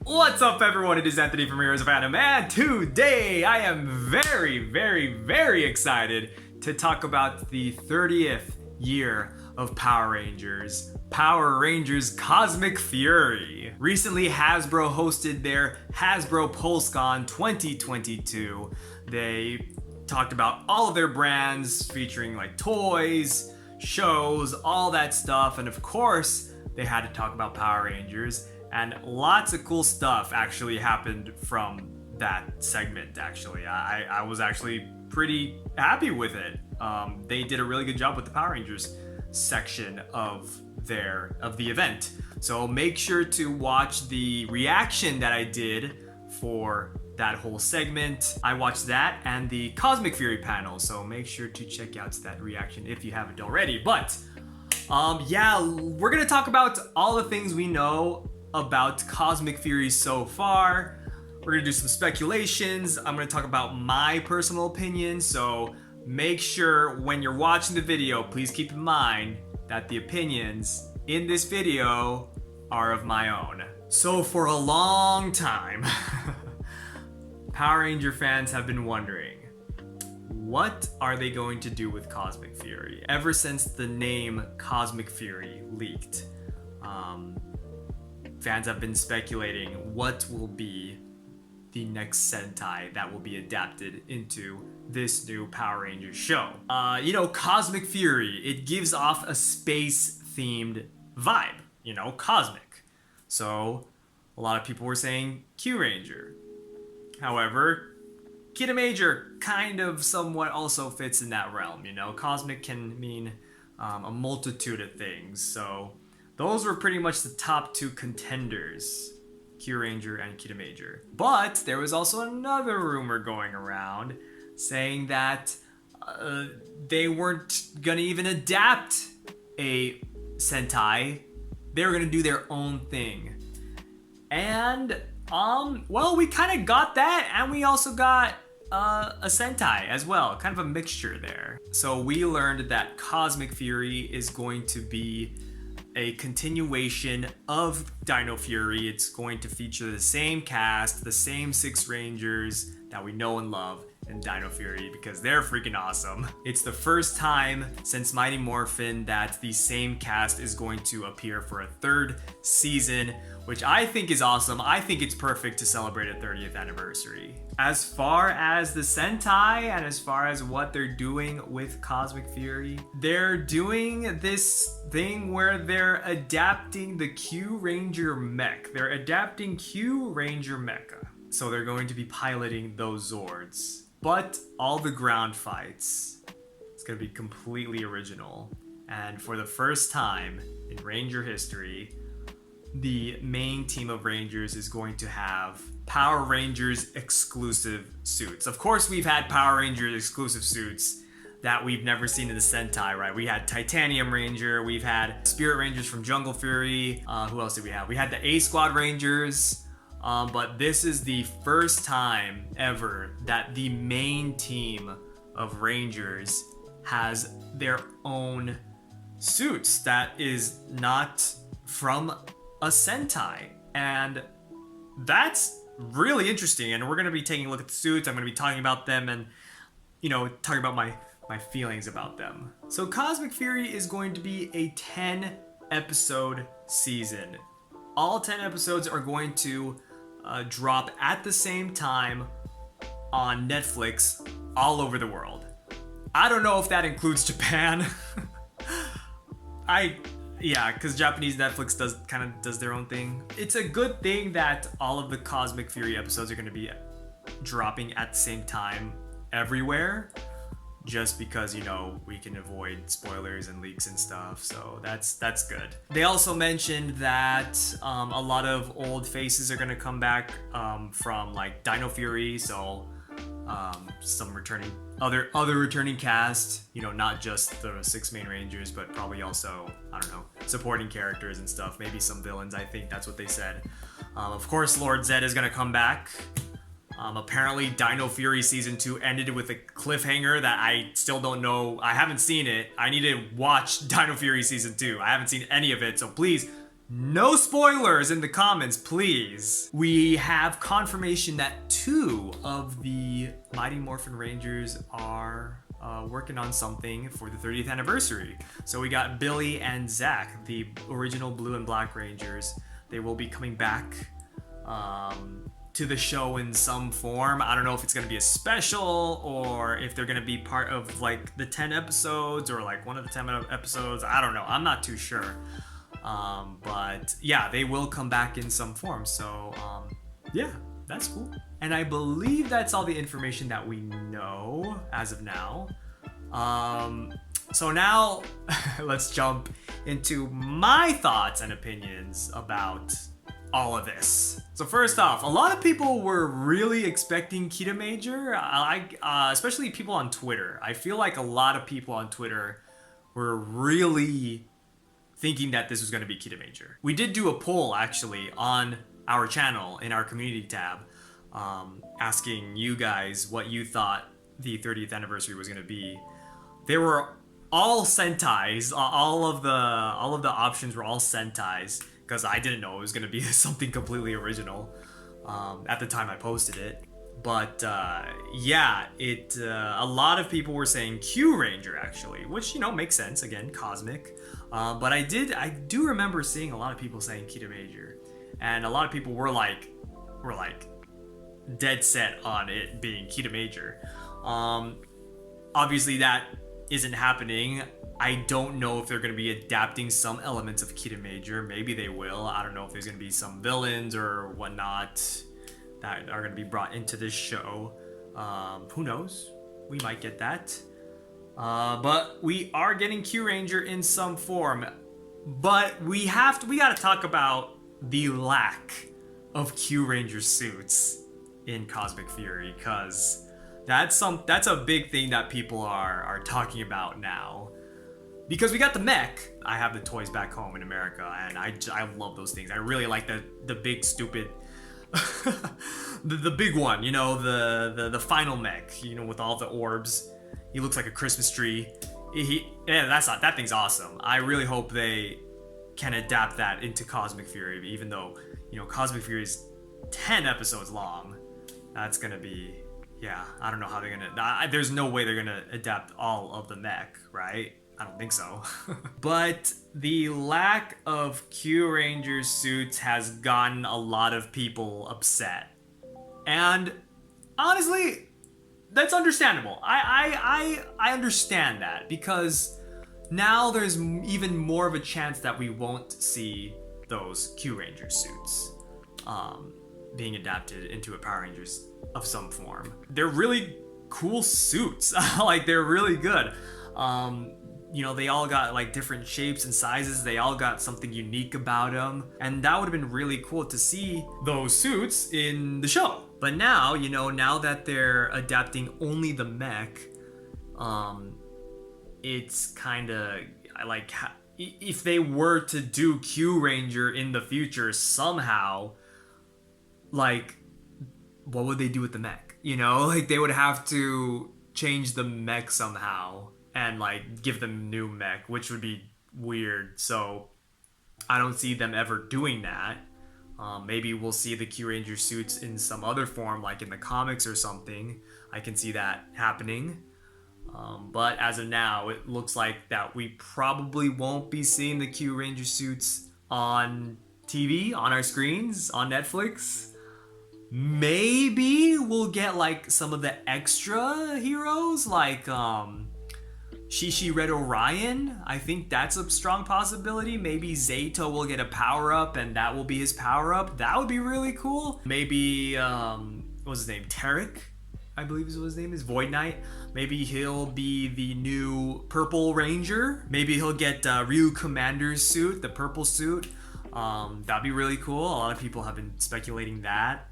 What's up, everyone? It is Anthony from Heroes of Anime, and today I am very excited to talk about the 30th year of Power Rangers. Power Rangers Cosmic Fury. Recently, Hasbro hosted their Hasbro PulseCon 2022. They talked about all of their brands featuring like toys, shows, all that stuff, and of course, they had to talk about Power Rangers. And lots of cool stuff actually happened from that segment, actually. I was actually pretty happy with it. They did a really good job with the Power Rangers section of the event. So make sure to watch the reaction that I did for that whole segment. I watched that and the Cosmic Fury panel, so make sure to check out that reaction if you haven't already. But yeah, we're gonna talk about all the things we know about Cosmic Fury so far. We're gonna do some speculations. I'm gonna talk about my personal opinion, so make sure when you're watching the video, please keep in mind that the opinions in this video are of my own. So for a long time, Power Ranger fans have been wondering, what are they going to do with Cosmic Fury? Ever since the name Cosmic Fury leaked, fans have been speculating what will be the next Sentai that will be adapted into this new Power Rangers show. You know, Cosmic Fury, it gives off a space-themed vibe, you know, cosmic. So a lot of people were saying Q Ranger. However, Kid Major kind of somewhat also fits in that realm, you know. Cosmic can mean a multitude of things, so those were pretty much the top two contenders, Q Ranger and Kid Major. But there was also another rumor going around saying that they weren't gonna even adapt a Sentai. They were gonna do their own thing. And well, we kind of got that, and we also got a Sentai as well, kind of a mixture there. So we learned that Cosmic Fury is going to be a continuation of Dino Fury. It's going to feature the same cast, the same 6 Rangers that we know and love in Dino Fury because they're freaking awesome. It's the first time since Mighty Morphin that the same cast is going to appear for a 3rd season, which I think is awesome. I think it's perfect to celebrate a 30th anniversary. As far as the Sentai and as far as what they're doing with Cosmic Fury, they're doing this thing where they're adapting the Q Ranger mech. They're adapting Q Ranger mecha. So they're going to be piloting those Zords. But all the ground fights, it's gonna be completely original. And for the first time in Ranger history, the main team of Rangers is going to have Power Rangers exclusive suits. Of course, we've had Power Rangers exclusive suits that we've never seen in the Sentai, right? We had Titanium Ranger, we've had Spirit Rangers from Jungle Fury. Who else did we have? We had the A Squad Rangers. But this is the first time ever that the main team of Rangers has their own suits that is not from a Sentai. And that's really interesting. And we're going to be taking a look at the suits. I'm going to be talking about them and, you know, talking about my feelings about them. So Cosmic Fury is going to be a 10 episode season. All 10 episodes are going to drop at the same time on Netflix all over the world. I don't know if that includes Japan. Yeah, because Japanese Netflix does their own thing. It's a good thing that all of the Cosmic Fury episodes are going to be dropping at the same time everywhere, just because, you know, we can avoid spoilers and leaks and stuff, so that's good. They also mentioned that a lot of old faces are gonna come back from like Dino Fury, so some other returning cast, you know, not just the 6 main Rangers, but probably also, I don't know, supporting characters and stuff, maybe some villains. I think that's what they said. Of course, Lord Zed is gonna come back. Apparently Dino Fury Season 2 ended with a cliffhanger that I still don't know. I haven't seen it. I need to watch Dino Fury Season 2. I haven't seen any of it, so please No spoilers in the comments, please. We have confirmation that 2 of the Mighty Morphin Rangers are working on something for the 30th anniversary. So we got Billy and Zach, the original Blue and Black Rangers. They will be coming back to the show in some form. I don't know if it's gonna be a special or if they're gonna be part of like the 10 episodes or like one of the 10 episodes. I don't know. I'm not too sure. But yeah, they will come back in some form. So yeah, that's cool. And I believe that's all the information that we know as of now. So now let's jump into my thoughts and opinions about all of this. So first off, a lot of people were really expecting Kita Major, especially people on Twitter. I feel like a lot of people on Twitter were really thinking that this was going to be Kita Major. We did do a poll actually on our channel in our community tab, asking you guys what you thought the 30th anniversary was going to be. They were all Sentais. All of the options were all Sentais because I didn't know it was going to be something completely original at the time I posted it. But yeah, a lot of people were saying Q Ranger actually, which makes sense. Again, cosmic. But I do remember seeing a lot of people saying Kita Major, and a lot of people were like dead set on it being Kita Major. Obviously that isn't happening. I don't know if they're going to be adapting some elements of Kita Major. Maybe they will. I don't know if there's going to be some villains or whatnot that are going to be brought into this show. Who knows? We might get that. But we are getting Q Ranger in some form. But we gotta talk about the lack of Q Ranger suits in Cosmic Fury, because that's a big thing that people are talking about now. Because we got the mech. I have the toys back home in America, and I love those things. I really like the big stupid the big one, the final mech, with all the orbs. He looks like a Christmas tree. That thing's awesome. I really hope they can adapt that into Cosmic Fury, even though, Cosmic Fury is 10 episodes long. That's gonna be, I don't know how they're gonna, there's no way they're gonna adapt all of the mech, right? I don't think so. But the lack of Q Ranger suits has gotten a lot of people upset. And honestly, that's understandable. I understand that, because now there's even more of a chance that we won't see those Q Ranger suits being adapted into a Power Rangers of some form. They're really cool suits. Like, they're really good. They all got like different shapes and sizes. They all got something unique about them. And that would have been really cool to see those suits in the show. But now, now that they're adapting only the mech, it's kind of like, if they were to do Q Ranger in the future somehow, like, what would they do with the mech? Like, they would have to change the mech somehow and like give them new mech, which would be weird. So I don't see them ever doing that. Maybe we'll see the Q Ranger suits in some other form, like in the comics or something. I can see that happening. But as of now, it looks like that we probably won't be seeing the Q Ranger suits on TV, on our screens, on Netflix. Maybe we'll get like some of the extra heroes, like Shishi Red Orion. I think that's a strong possibility. Maybe Zato will get a power-up and that will be his power-up. That would be really cool. Maybe, what's his name? Tarek, I believe is what his name is. Void Knight. Maybe he'll be the new Purple Ranger. Maybe he'll get Ryu Commander's suit, the purple suit. That'd be really cool. A lot of people have been speculating that.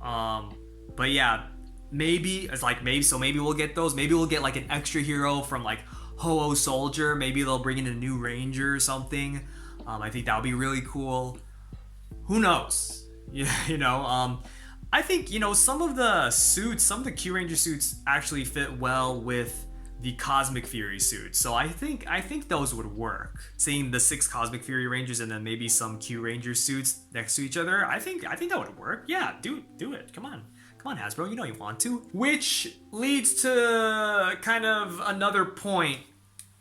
But yeah, maybe we'll get those. Maybe we'll get like an extra hero from like Ho-Oh Soldier. Maybe they'll bring in a new Ranger or something. I think that would be really cool. Who knows? I think, some of the suits, some of the Q Ranger suits actually fit well with the Cosmic Fury suits. So I think those would work. Seeing the 6 Cosmic Fury Rangers and then maybe some Q Ranger suits next to each other, I think that would work. Yeah, do it. Come on, Hasbro, you know you want to. Which leads to kind of another point,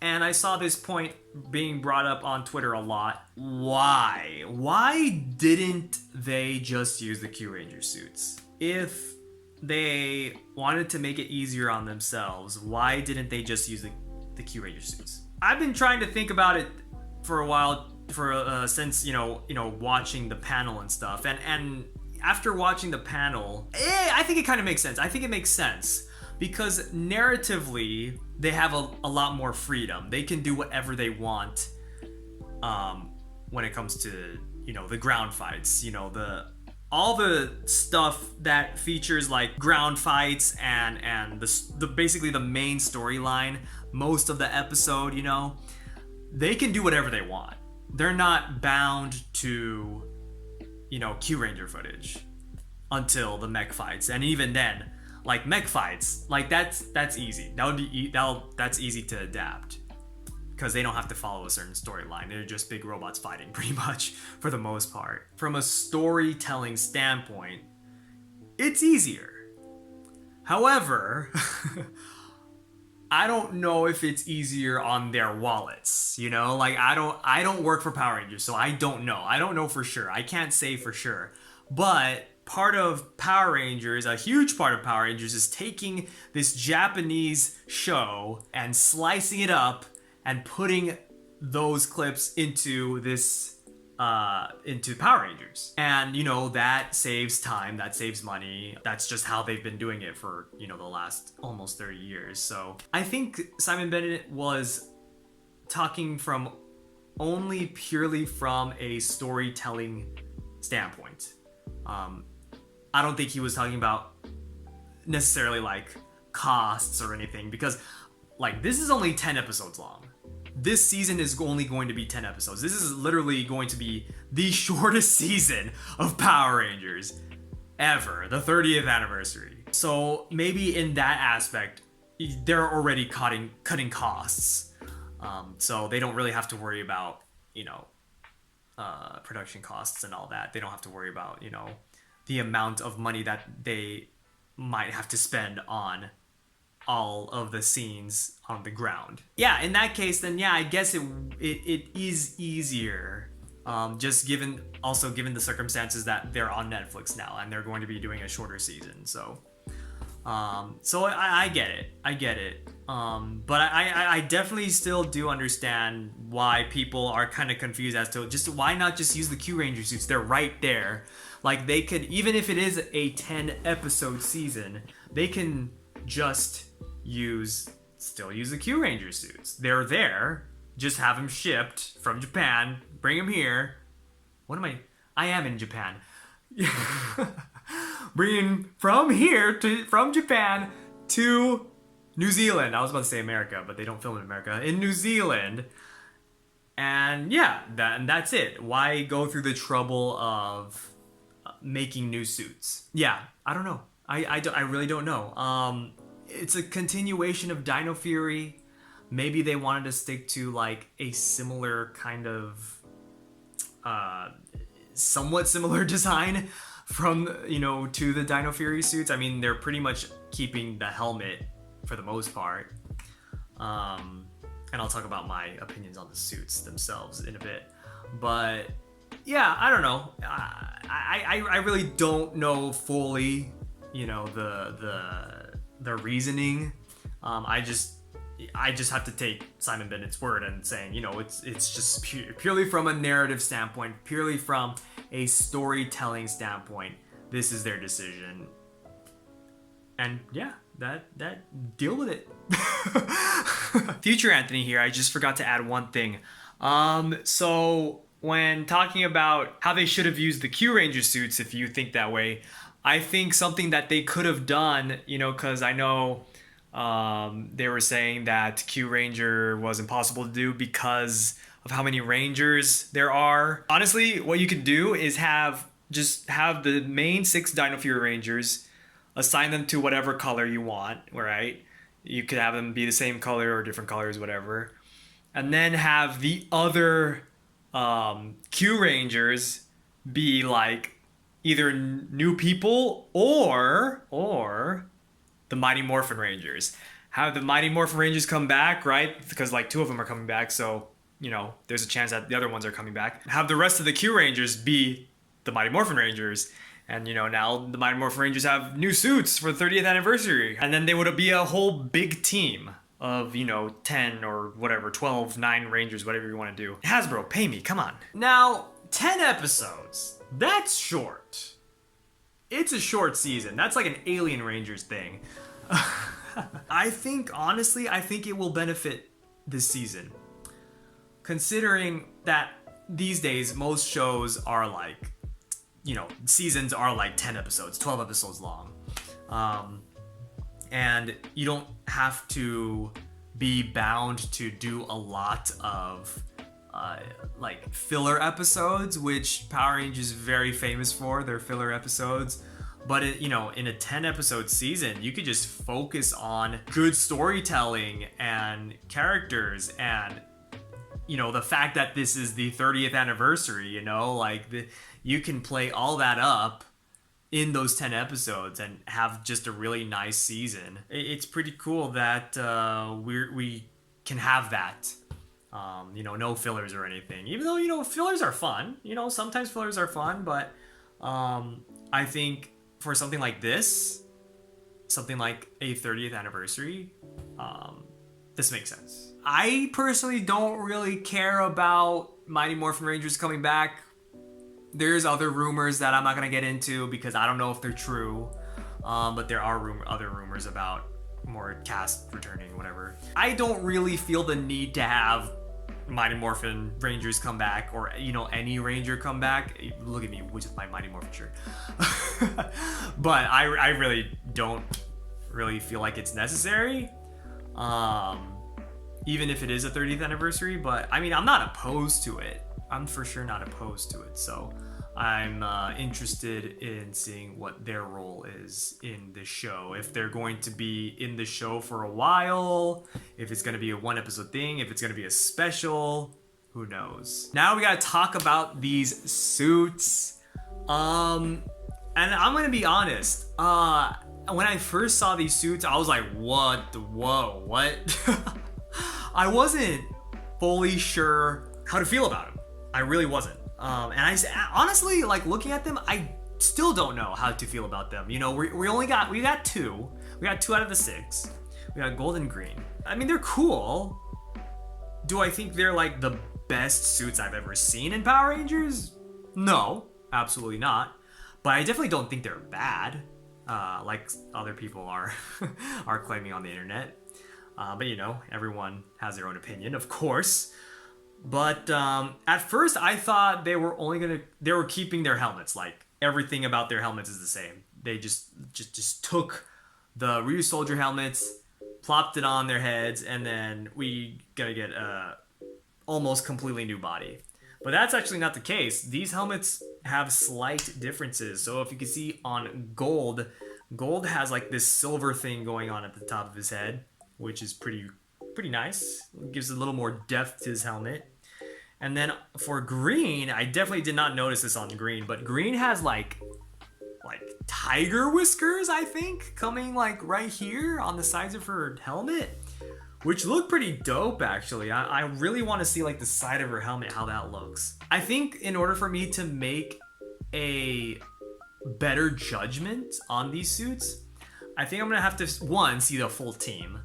and I saw this point being brought up on Twitter a lot. Why didn't they just use the Q Ranger suits? If they wanted to make it easier on themselves, why didn't they just use the Q Ranger suits? I've been trying to think about it for a while, since watching the panel and stuff, and after watching the panel, I think it kind of makes sense. I think it makes sense because narratively they have a lot more freedom. They can do whatever they want when it comes to the ground fights. All the stuff that features like ground fights and the basically the main storyline, most of the episode, they can do whatever they want. They're not bound to Q Ranger footage until the mech fights, and even then, like mech fights, like that's easy. That's easy to adapt because they don't have to follow a certain storyline. They're just big robots fighting pretty much for the most part. From a storytelling standpoint, it's easier. However, I don't know if it's easier on their wallets, like I don't work for Power Rangers, so I don't know for sure. I can't say for sure. But part of Power Rangers, a huge part of Power Rangers, is taking this Japanese show and slicing it up and putting those clips into into Power Rangers. And that saves time, that saves money. That's just how they've been doing it for the last almost 30 years. So I think Simon Bennett was talking purely from a storytelling standpoint. I don't think he was talking about necessarily like costs or anything, because like this is only 10 episodes long. This season is only going to be 10 episodes. This is literally going to be the shortest season of Power Rangers ever, the 30th anniversary. So maybe in that aspect, they're already cutting costs. So they don't really have to worry about, production costs and all that. They don't have to worry about, the amount of money that they might have to spend on all of the scenes on the ground. Yeah, in that case, then yeah, I guess it is easier. Just given the circumstances that they're on Netflix now and they're going to be doing a shorter season. So I get it. But I definitely still do understand why people are kind of confused as to just why not just use the Q Ranger suits. They're right there. Like they could, even if it is a 10 episode season, they can just still use the Q Ranger suits. They're there. Just have them shipped from Japan. Bring them here. I am in Japan. Bringing from Japan to New Zealand. I was about to say America, but they don't film in America. In New Zealand. And yeah, that's it. Why go through the trouble of making new suits? Yeah, I don't know. I really don't know. It's a continuation of Dino Fury. Maybe they wanted to stick to like a similar kind of somewhat similar design from to the Dino Fury suits. I mean, they're pretty much keeping the helmet for the most part. And I'll talk about my opinions on the suits themselves in a bit. But yeah, I don't know. I really don't know fully, the reasoning. I just have to take Simon Bennett's word and saying, it's just purely from a narrative standpoint, purely from a storytelling standpoint, this is their decision. And yeah, that deal with it. Future Anthony here. I just forgot to add one thing. So when talking about how they should have used the Q Ranger suits, if you think that way, I think something that they could have done, because I know they were saying that Q Ranger was impossible to do because of how many Rangers there are. Honestly, what you could do is have the main 6 Dino Fury Rangers, assign them to whatever color you want, right? You could have them be the same color or different colors, whatever. And then have the other Q Rangers be like either new people or the Mighty Morphin Rangers. Have the Mighty Morphin Rangers come back, right? Because like two of them are coming back, so there's a chance that the other ones are coming back. Have the rest of the Q Rangers be the Mighty Morphin Rangers. And now the Mighty Morphin Rangers have new suits for the 30th anniversary. And then they would be a whole big team of, 10 or whatever, 12, 9 Rangers, whatever you want to do. Hasbro, pay me, come on. Now, 10 episodes. That's short. It's a short season. That's like an Alien Rangers thing. I think it will benefit this season. Considering that these days, most shows are like, seasons are like 10 episodes, 12 episodes long. And you don't have to be bound to do a lot of like filler episodes, which Power Rangers is very famous for, their filler episodes. But in a 10 episode season, you could just focus on good storytelling and characters and the fact that this is the 30th anniversary, you can play all that up in those 10 episodes and have just a really nice season. It's pretty cool that we can have that. No fillers or anything. Even though, fillers are fun. Sometimes fillers are fun, but I think for something like this, something like a 30th anniversary, this makes sense. I personally don't really care about Mighty Morphin Rangers coming back. There's other rumors that I'm not going to get into because I don't know if they're true. But there are other rumors about more cast returning, whatever. I don't really feel the need to have Mighty Morphin Rangers come back or, any Ranger come back. Look at me, which is my Mighty Morphin shirt. But I really don't really feel like it's necessary. Even if it is a 30th anniversary, but I'm not opposed to it. I'm for sure not opposed to it. So I'm interested in seeing what their role is in the show. If they're going to be in the show for a while, if it's going to be a 1 episode thing, if it's going to be a special, who knows? Now we got to talk about these suits. And I'm going to be honest. When I first saw these suits, I was like, what? I wasn't fully sure how to feel about them. I really wasn't. And I honestly, like looking at them, I still don't know how to feel about them. We got 2. We got 2 out of the 6. We got gold and green. They're cool. Do I think they're like the best suits I've ever seen in Power Rangers? No, absolutely not. But I definitely don't think they're bad, like other people are are claiming on the internet. But everyone has their own opinion, of course. But at first, I thought they were keeping their helmets. Like everything about their helmets is the same. They just took the Ryu Soldier helmets, plopped it on their heads, and then we gotta get a almost completely new body. But that's actually not the case. These helmets have slight differences. So if you can see on Gold has like this silver thing going on at the top of his head, which is pretty nice. It gives a little more depth to his helmet. And then for Green, I definitely did not notice this on Green, but Green has like tiger whiskers, I think, coming like right here on the sides of her helmet, which look pretty dope actually. I really want to see like the side of her helmet, how that looks. I think in order for me to make a better judgment on these suits, I think I'm gonna have to, 1, see the full team,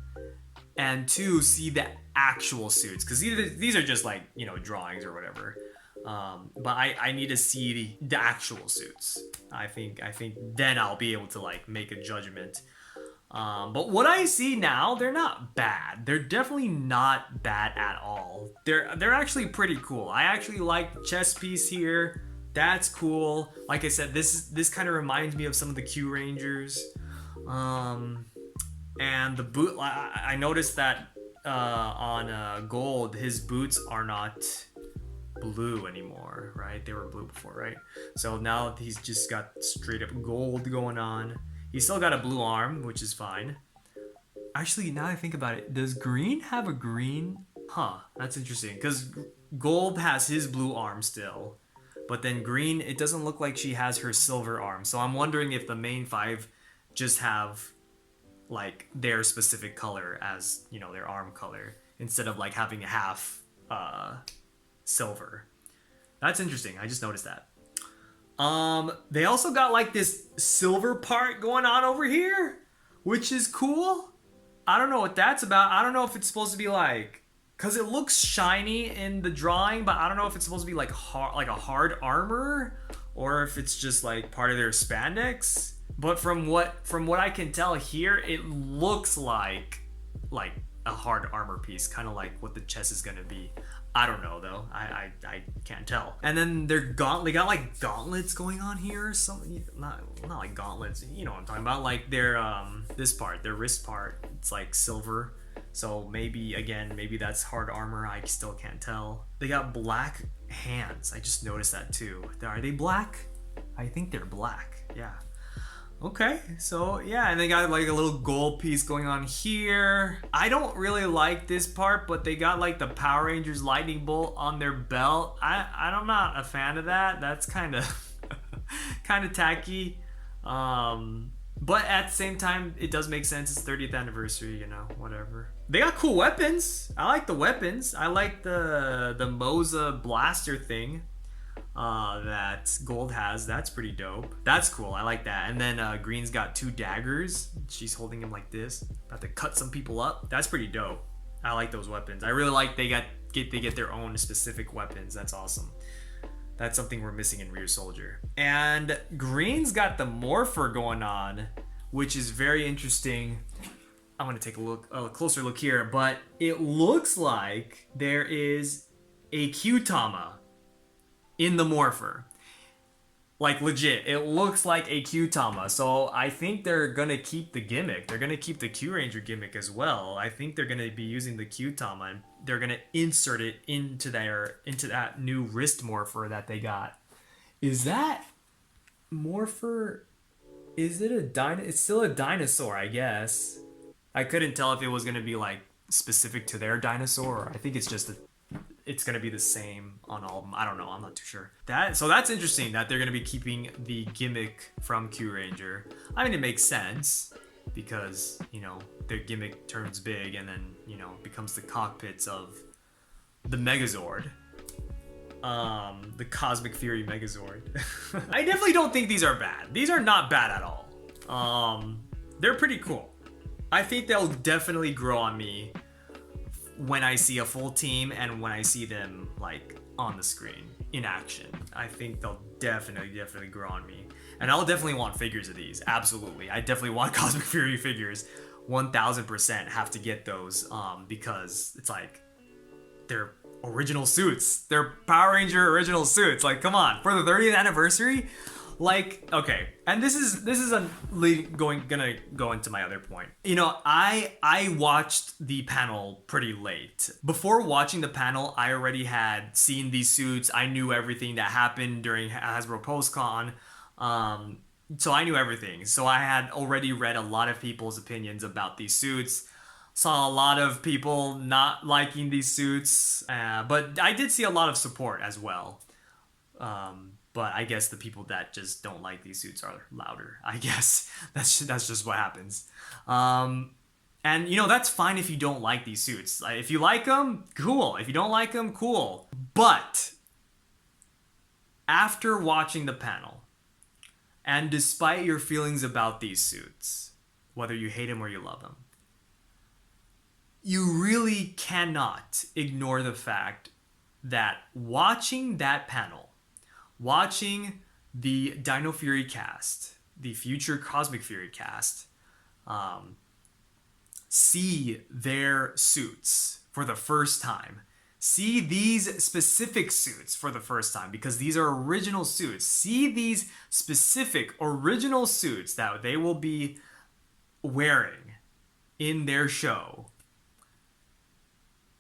and 2, see the actual suits, because these are just like drawings or whatever. But I need to see the actual suits. I think then I'll be able to like make a judgment. But what I see now, they're not bad. They're definitely not bad at all. They're actually pretty cool. I actually like the chest piece here. That's cool. Like I said, this kind of reminds me of some of the Q Rangers. And the boot, I noticed that on Gold, his boots are not blue anymore, right? They were blue before, right? So now he's just got straight up gold going on. He's still got a blue arm, which is fine. Actually, now I think about it, does green have a green? Huh, that's interesting. Because gold has his blue arm still. But then green, it doesn't look like she has her silver arm. So I'm wondering if the main five just have like their specific color as, you know, their arm color instead of like having half silver. That's interesting. I just noticed that. They also got like this silver part going on over here, which is cool. I don't know what that's about. I don't know if it's supposed to be like, cause it looks shiny in the drawing, but I don't know if it's supposed to be like a hard armor, or if it's just like part of their spandex. But from what I can tell here, it looks like a hard armor piece, kind of like what the chest is gonna be. I don't know though. I can't tell. And then they got like gauntlets going on here or something. Not like gauntlets. You know what I'm talking about? Like their this part, their wrist part. It's like silver. So maybe that's hard armor. I still can't tell. They got black hands. I just noticed that too. Are they black? I think they're black. Yeah. Okay, so yeah, and they got like a little gold piece going on here. I don't really like this part, but they got like the Power Rangers lightning bolt on their belt. I'm not a fan of that. That's kind of kind of tacky. But at the same time, it does make sense. It's 30th anniversary, you know, whatever. They got cool weapons. I like the weapons. I like the Moza blaster thing that gold has. That's pretty dope. That's cool. I like that. And then green's got 2 daggers. She's holding him like this, about to cut some people up. That's pretty dope. I like those weapons. I really like they get their own specific weapons. That's awesome. That's something we're missing in Rear Soldier. And green's got the morpher going on, which is very interesting. I'm gonna take a closer look here, but it looks like there is a Q-Tama in the morpher. Like legit, it looks like a Q-Tama. So I think they're gonna keep the gimmick. They're gonna keep the Q-Ranger gimmick as well. I think they're gonna be using the Q-Tama and they're gonna insert it into that new wrist morpher that they got. Is that morpher? Is it a dino? It's still a dinosaur, I guess. I couldn't tell if it was gonna be like specific to their dinosaur, or I think it's gonna be the same on all of them. I don't know. I'm not too sure. So that's interesting that they're gonna be keeping the gimmick from Q Ranger. I mean, it makes sense because you know their gimmick turns big and then you know becomes the cockpits of the Megazord, the Cosmic Fury Megazord. I definitely don't think these are bad. These are not bad at all. They're pretty cool. I think they'll definitely grow on me when I see a full team and when I see them like on the screen in action. I think they'll definitely grow on me. And I'll definitely want figures of these. Absolutely. I definitely want Cosmic Fury figures. 1000% have to get those because it's like they're original suits. They're Power Ranger original suits. Like, come on, for the 30th anniversary? Like, okay, and this is gonna go into my other point. You know, I watched the panel pretty late. Before watching the panel, I already had seen these suits. I knew everything that happened during Hasbro PostCon, so I knew everything. So I had already read a lot of people's opinions about these suits. Saw a lot of people not liking these suits, but I did see a lot of support as well. But I guess the people that just don't like these suits are louder. I guess that's just what happens. And you know, that's fine if you don't like these suits. Like, if you like them, cool. If you don't like them, cool. But after watching the panel, and despite your feelings about these suits, whether you hate them or you love them, you really cannot ignore the fact that watching that panel, watching the Dino Fury cast, the future Cosmic Fury cast, see their suits for the first time, see these specific suits for the first time, because these are original suits, see these specific original suits that they will be wearing in their show,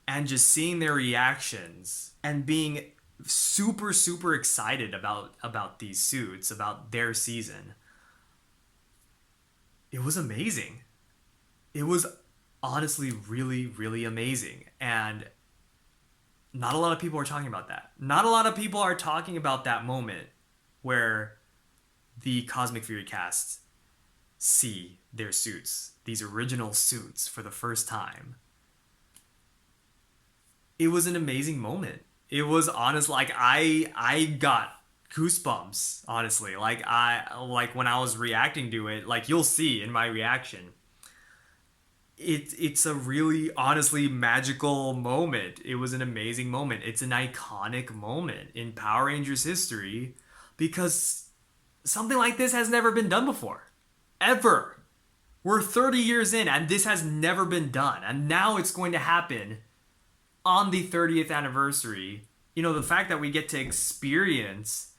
and just seeing their reactions and being super excited about these suits, about their season. It was amazing. It was honestly really, really amazing. And not a lot of people are talking about that. Not a lot of people are talking about that moment where the Cosmic Fury cast see their suits, these original suits, for the first time. It was an amazing moment. It was honest, like I got goosebumps, honestly. Like when I was reacting to it, like you'll see in my reaction. It's a really honestly magical moment. It was an amazing moment. It's an iconic moment in Power Rangers history because something like this has never been done before. Ever. We're 30 years in and this has never been done. And now it's going to happen on the 30th anniversary. You know, the fact that we get to experience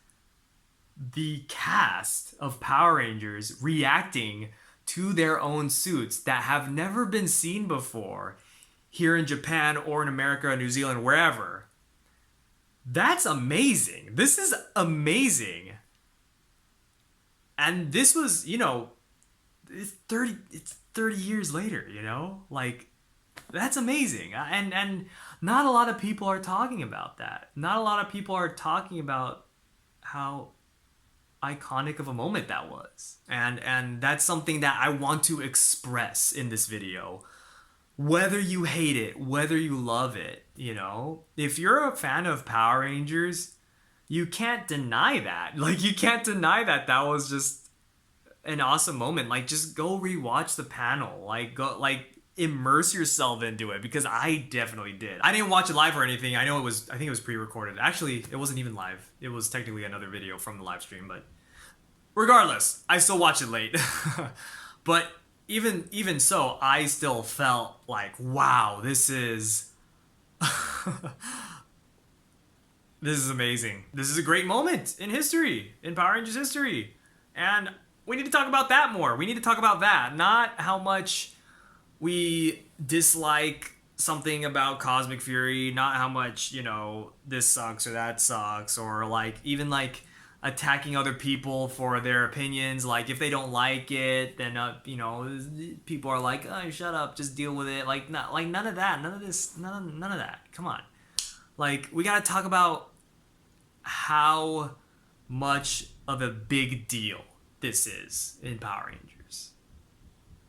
the cast of Power Rangers reacting to their own suits that have never been seen before here in Japan or in America, New Zealand, wherever. That's amazing. This is amazing. And this was, you know, it's 30 years later, you know? Like, that's amazing. And not a lot of people are talking about that. Not a lot of people are talking about how iconic of a moment that was. And that's something that I want to express in this video. Whether you hate it, whether you love it, you know? If you're a fan of Power Rangers, you can't deny that. Like, you can't deny that that was just an awesome moment. Like, just go rewatch the panel. Like, go, like, immerse yourself into it, because I definitely did. I didn't watch it live or anything. I think it was pre-recorded. Actually, it wasn't even live. It was technically another video from the live stream, but regardless, I still watched it late. But even so, I still felt like, wow, this is this is amazing. This is a great moment in history, in Power Rangers history. And we need to talk about that more. We need to talk about that, not how much we dislike something about Cosmic Fury, not how much, you know, this sucks or that sucks, or like even like attacking other people for their opinions. Like if they don't like it, then you know, people are like, oh, shut up, just deal with it. Like not like none of that, none of this, none of that. Come on, like we gotta talk about how much of a big deal this is in Power Rangers,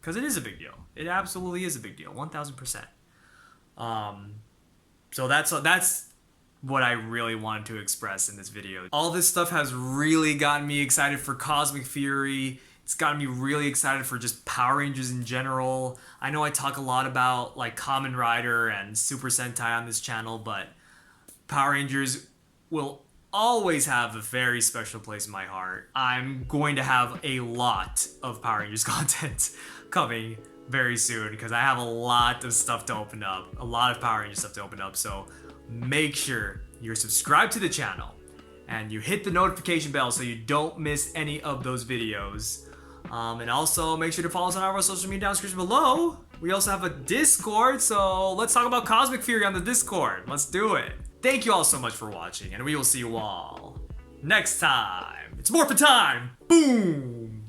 because it is a big deal. It absolutely is a big deal, 1000%. So that's what I really wanted to express in this video. All this stuff has really gotten me excited for Cosmic Fury. It's gotten me really excited for just Power Rangers in general. I know I talk a lot about like Kamen Rider and Super Sentai on this channel, but Power Rangers will always have a very special place in my heart. I'm going to have a lot of Power Rangers content coming very soon because I have a lot of stuff to open up, a lot of Power Rangers stuff to open up. So make sure you're subscribed to the channel and you hit the notification bell so you don't miss any of those videos. And also make sure to follow us on our social media down in the description below. We also have a Discord, so let's talk about Cosmic Fury on the Discord. Let's do it. Thank you all so much for watching, and we will see you all next time. It's morphin' time! Boom!